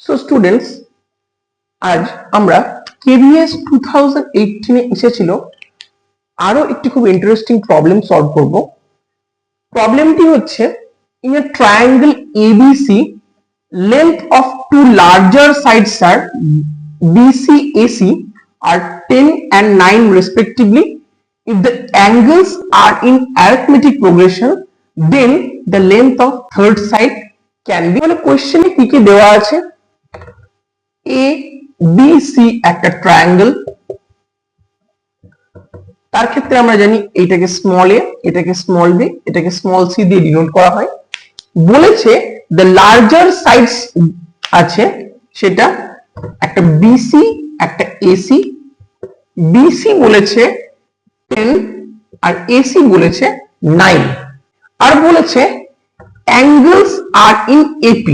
So students, আজ আমরা KVS 2018 এ এসেছিল আরো একটি খুব ইন্টারেস্টিং প্রবলেম সলভ করব। প্রবলেমটি হচ্ছে, in a triangle ABC length of two larger sides are BCAC are 10 and 9 respectively. If the angles are in arithmetic progression, then the length of third side can be. মানে কোশ্চেনে কি কি দেওয়া আছে, এ B C একটা triangle, তার ক্ষেত্রে আমরা জানি এটাকে স্মল এ, এটাকে স্মল বি, এটাকে স্মল সি দিয়ে ডিনোট করা হয়। বলেছে the larger sides আছে সেটা একটা বিসি একটা এসি, বিসি বলেছে 10 আর এসি বলেছে 9, আর বলেছে angles are in AP।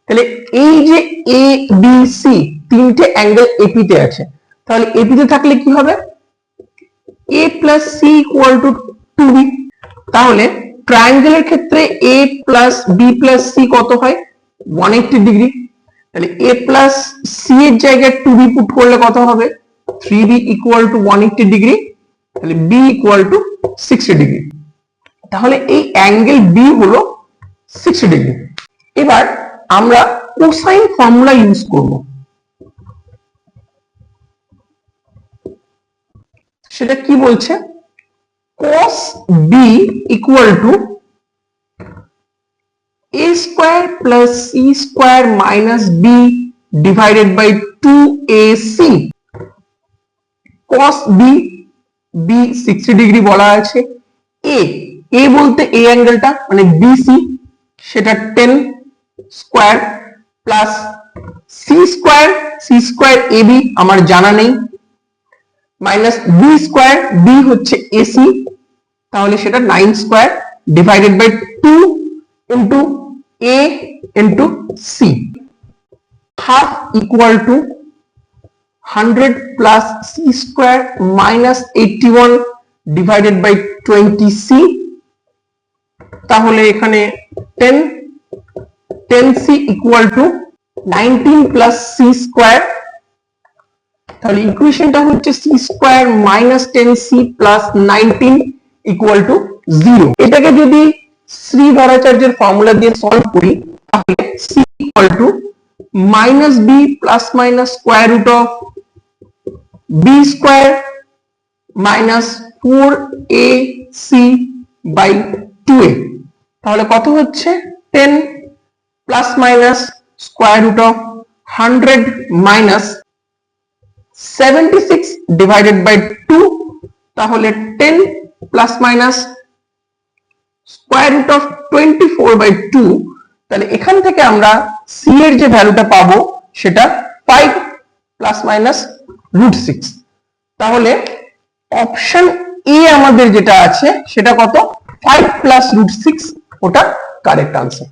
তাহলে এই যে এ বি সি তিনটে অ্যাঙ্গেল এপি তে আছে, তাহলে এপি তে থাকলে কি হবে, a plus C equal to 2b। তাহলে ট্রায়াঙ্গেলের ক্ষেত্রে a প্লাস বি প্লাস সি কত হয়, 180 ডিগ্রি। তাহলে a প্লাস সি এর জায়গায় 2b পুট করলে কত হবে, 3b ইকুয়াল টু 180 ডিগ্রি। তাহলে b ইকুয়াল টু 60 ডিগ্রি। তাহলে এই অ্যাঙ্গেল b হলো 60 ডিগ্রি। এবার আমরা কোসাইন ফর্মুলা ইউজ করব। সেটা কি বলছে, cos b equal to a square plus c square minus b divided by 2ac। cos b, b 60 degree বলা আছে, a বলতে এই অ্যাঙ্গেলটা মানে bc সেটা 10 square plus c square ab আমার জানা নেই, মাইনাস বি স্কয়ার, বি হচ্ছে এসি তাহলে সেটা 9 square divided by 2 into A into C, half equal to 100 plus C square minus 81 divided by 20 C. তাহলে এখানে 10 C equal to 19 plus C square. তাহলে ইকুয়েশনটা হচ্ছে c square minus 10c plus 19 equal to 0। এটাকে যদি শ্রীধরাচার্যের formula দিয়ে solve করি তাহলে c equal to minus b plus minus square root of b square minus 4ac by 2a। তাহলে কত হচ্ছে, 10 plus minus square root of 100 minus 76 divided by 2, তাহলে 10 plus minus square root of 24 by 2। তাহলে এখান থেকে আমরা c এর যে ভ্যালুটা পাবো সেটা 5 প্লাস মাইনাস রুট 6। তাহলে অপশন এ আমাদের যেটা আছে সেটা কত, 5 প্লাস রুট 6, ওটা কারেক্ট আনসার।